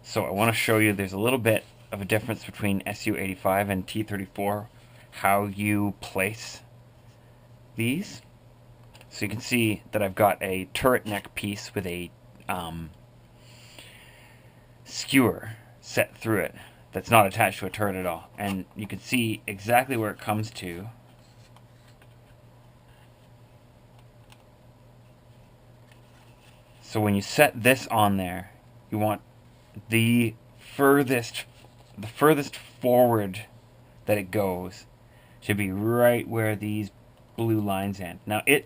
So I want to show you there's a little bit of a difference between SU-85 and T-34, how you place these. So you can see that I've got a turret neck piece with a skewer set through it that's not attached to a turret at all. And you can see exactly where it comes to. So when you set this on there, you want the furthest forward that it goes should be right where these blue lines end. Now its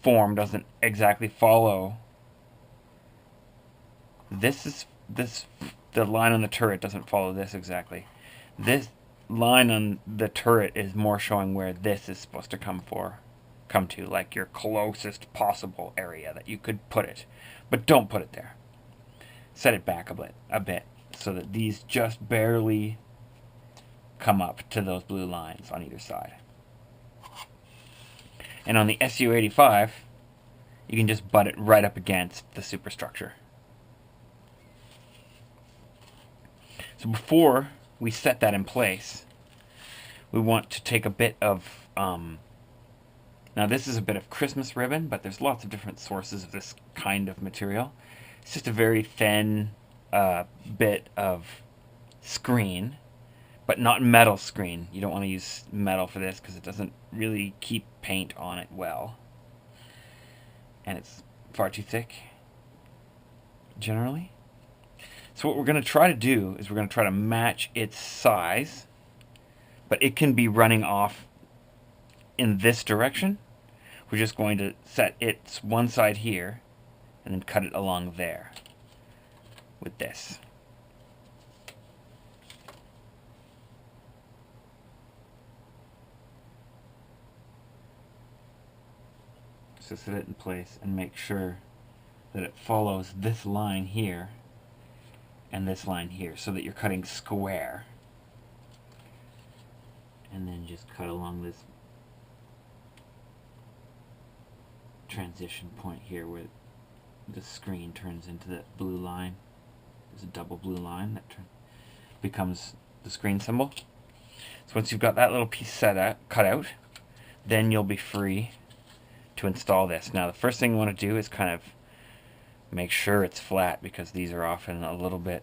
form doesn't exactly follow. The line on the turret doesn't follow this exactly. This line on the turret is more showing where this is supposed to come to, like your closest possible area that you could put it. But don't put it there. Set it back a bit so that these just barely come up to those blue lines on either side. And on the SU-85, you can just butt it right up against the superstructure. So before we set that in place, we want to take a bit of, now this is a bit of Christmas ribbon, but there's lots of different sources of this kind of material. It's just a very thin bit of screen, but not metal screen. You don't want to use metal for this because it doesn't really keep paint on it well. And it's far too thick, generally. So what we're going to try to do is we're going to try to match its size, but it can be running off in this direction. We're just going to set its one side here and then cut it along there with this. So set it in place and make sure that it follows this line here and this line here so that you're cutting square. And then just cut along this transition point here where the screen turns into that blue line. There's a double blue line that becomes the screen symbol. So once you've got that little piece cut out, then you'll be free to install this. Now the first thing you want to do is kind of make sure it's flat, because these are often a little bit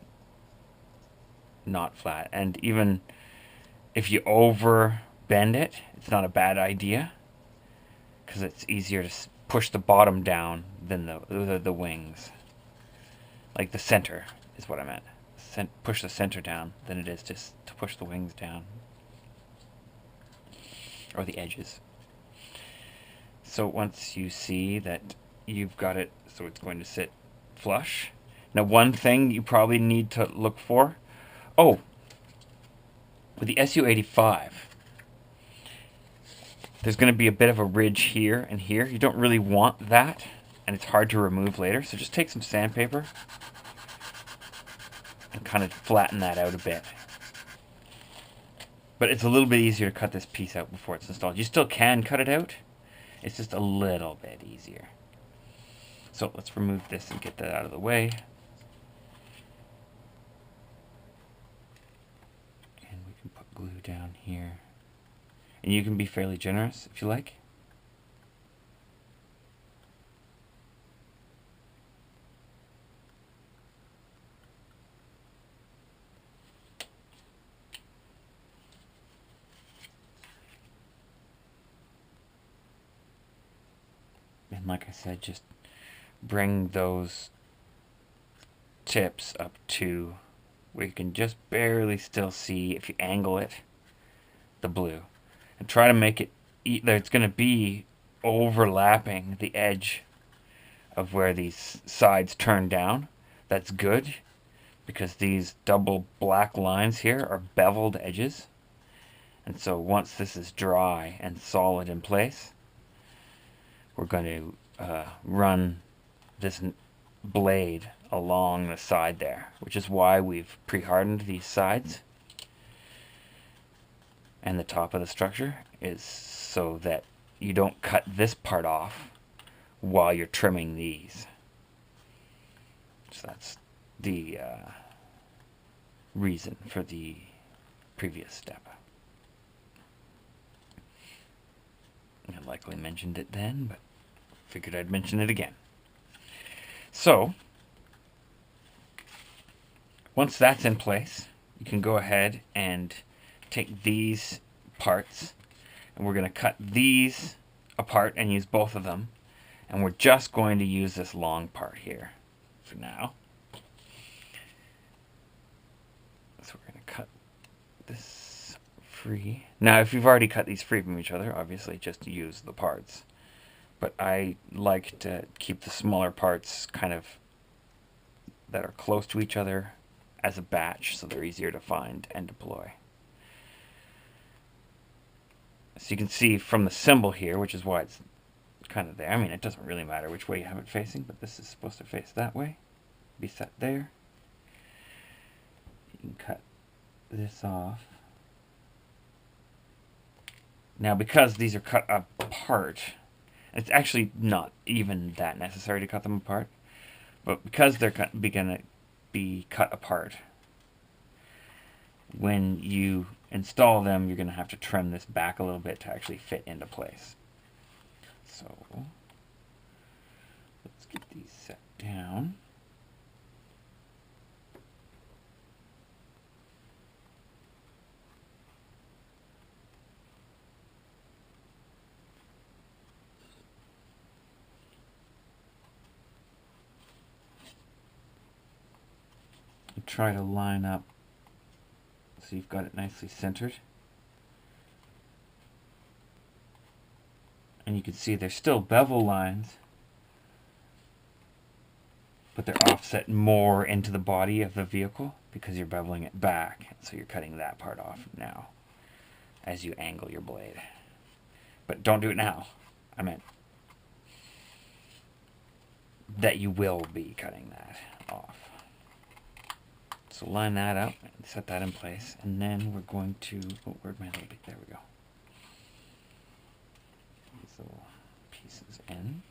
not flat. And even if you over bend it, it's not a bad idea, because it's easier to push the bottom down than the wings. Like the center is what I meant. Push the center down than it is just to push the wings down. Or the edges. So once you see that you've got it so it's going to sit flush. Now one thing you probably need to look for. Oh, with the SU-85, there's going to be a bit of a ridge here and here. You don't really want that, and it's hard to remove later. So just take some sandpaper and kind of flatten that out a bit. But it's a little bit easier to cut this piece out before it's installed. You still can cut it out. It's just a little bit easier. So let's remove this and get that out of the way. And we can put glue down here. And you can be fairly generous if you like. And like I said, just bring those tips up to where you can just barely still see, if you angle it, the blue. And try to make it, it's going to be overlapping the edge of where these sides turn down. That's good, because these double black lines here are beveled edges. And so once this is dry and solid in place, we're going to run this blade along the side there, which is why we've pre-hardened these sides. And the top of the structure is so that you don't cut this part off while you're trimming these. So that's the reason for the previous step. I likely mentioned it then, but figured I'd mention it again. So, once that's in place, you can go ahead and take these parts, and we're going to cut these apart and use both of them. And we're just going to use this long part here for now. So we're going to cut this free. Now, if you've already cut these free from each other, obviously just use the parts. But I like to keep the smaller parts kind of that are close to each other as a batch, so they're easier to find and deploy. So you can see from the symbol here, which is why it's kind of there. I mean, it doesn't really matter which way you have it facing, but this is supposed to face that way. Be set there. You can cut this off. Now, because these are cut apart, it's actually not even that necessary to cut them apart, but because they're going to be cut apart, when you install them, you're going to have to trim this back a little bit to actually fit into place. So, let's get these set down. And try to line up so you've got it nicely centered. And you can see there's still bevel lines, but they're offset more into the body of the vehicle because you're beveling it back. So you're cutting that part off now as you angle your blade. But don't do it now. I meant that you will be cutting that off. So line that up and set that in place. And then we're going to, oh, where'd my little bit? There we go. These little pieces in.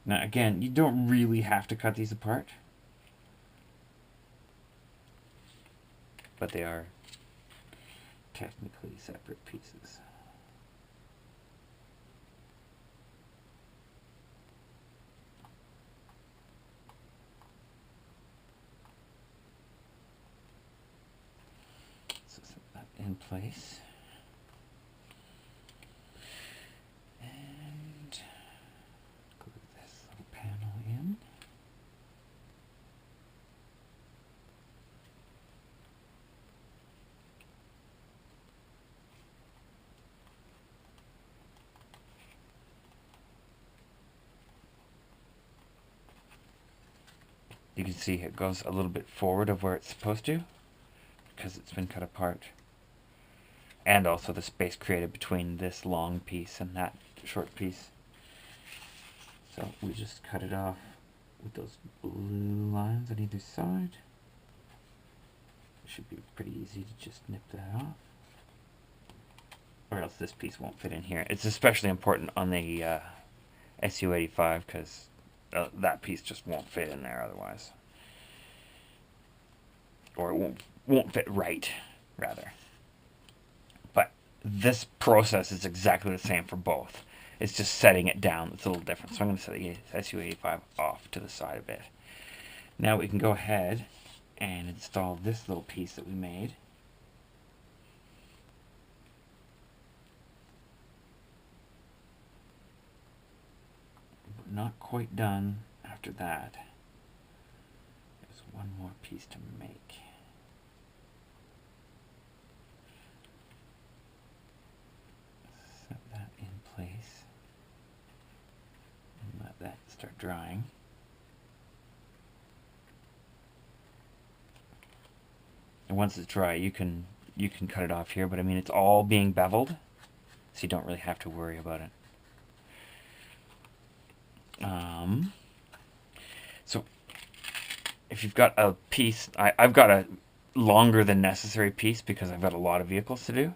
Now again, you don't really have to cut these apart, but they are technically separate pieces. So set that in place. You can see it goes a little bit forward of where it's supposed to because it's been cut apart. And also the space created between this long piece and that short piece. So we just cut it off with those blue lines on either side. It should be pretty easy to just nip that off. Or else this piece won't fit in here. It's especially important on the SU-85 because that piece just won't fit in there otherwise. Or it won't fit right, rather. But this process is exactly the same for both. It's just setting it down that's a little different. So I'm going to set the SU-85 off to the side a bit. Now we can go ahead and install this little piece that we made. Not quite done after that. There's one more piece to make. Set that in place and let that start drying. And once it's dry, you can cut it off here, but I mean it's all being beveled, so you don't really have to worry about it. So if you've got a piece, I've got a longer than necessary piece because I've got a lot of vehicles to do,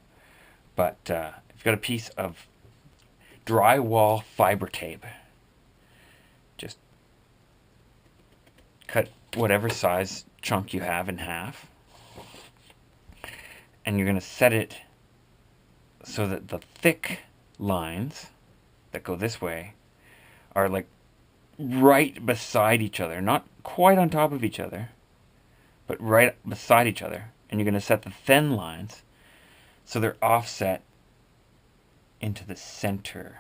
but if you've got a piece of drywall fiber tape, just cut whatever size chunk you have in half, and you're going to set it so that the thick lines that go this way are like right beside each other, not quite on top of each other, but right beside each other. And you're going to set the thin lines so they're offset into the center.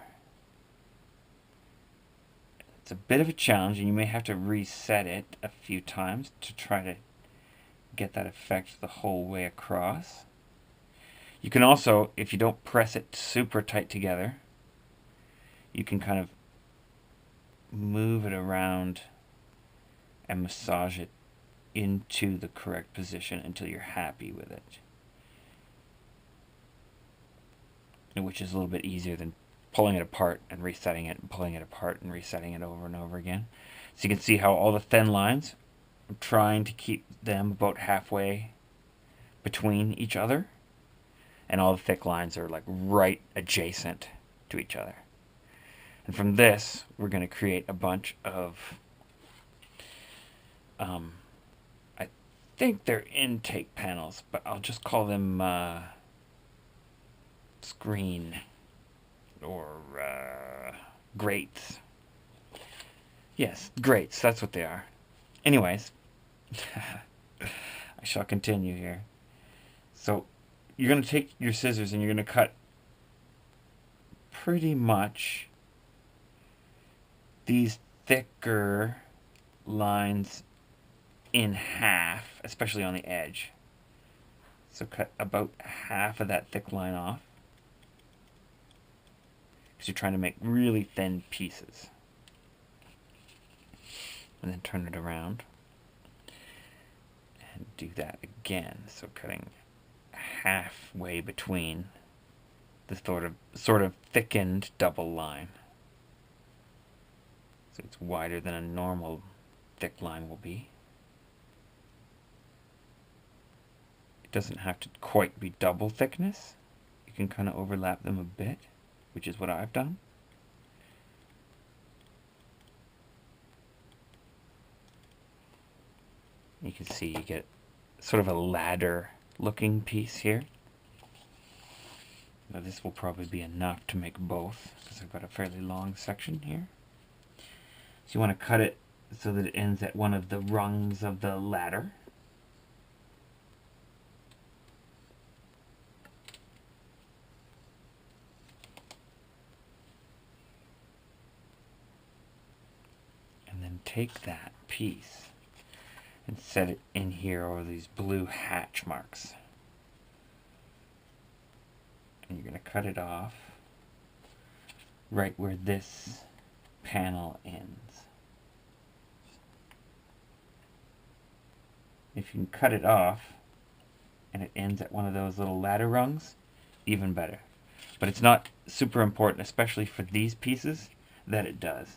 It's a bit of a challenge, and you may have to reset it a few times to try to get that effect the whole way across. You can also, if you don't press it super tight together, you can kind of move it around and massage it into the correct position until you're happy with it, which is a little bit easier than pulling it apart and resetting it, and pulling it apart and resetting it over and over again. So you can see how all the thin lines, I'm trying to keep them about halfway between each other, and all the thick lines are like right adjacent to each other. And from this, we're going to create a bunch of, I think they're intake panels, but I'll just call them screen or grates. Yes, grates, that's what they are. Anyways, I shall continue here. So you're going to take your scissors and you're going to cut pretty much these thicker lines in half, especially on the edge. So cut about half of that thick line off, because you're trying to make really thin pieces. And then turn it around and do that again. So cutting halfway between the sort of thickened double line. So it's wider than a normal thick line will be. It doesn't have to quite be double thickness. You can kind of overlap them a bit, which is what I've done. You can see you get sort of a ladder looking piece here. Now this will probably be enough to make both, because I've got a fairly long section here. So you want to cut it so that it ends at one of the rungs of the ladder. And then take that piece and set it in here over these blue hatch marks. And you're going to cut it off right where this panel ends. If you can cut it off and it ends at one of those little ladder rungs, even better. But it's not super important, especially for these pieces, that it does.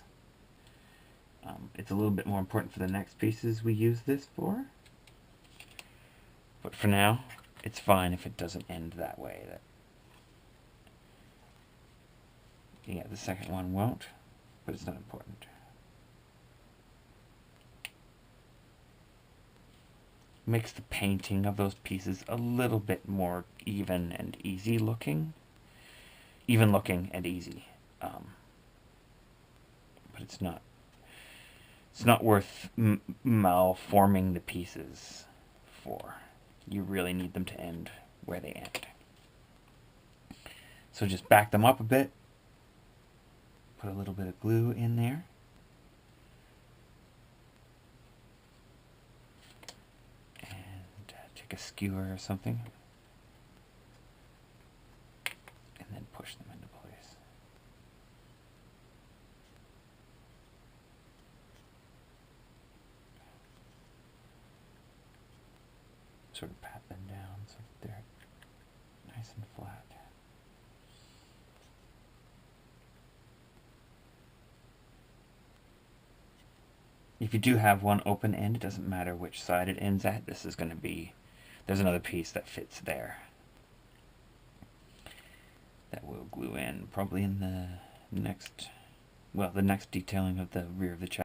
It's a little bit more important for the next pieces we use this for. But for now, it's fine if it doesn't end that way. Yeah, the second one won't, but it's not important. Makes the painting of those pieces a little bit more even and easy looking. Even looking and easy. But it's not worth malforming the pieces for. You really need them to end where they end. So just back them up a bit. Put a little bit of glue in there. And take a skewer or something. And then push them into place. Sort of pat them down so that they're nice and flat. If you do have one open end, it doesn't matter which side it ends at. This is going to be, there's another piece that fits there that we'll glue in probably in the next, well, the next detailing of the rear of the chest.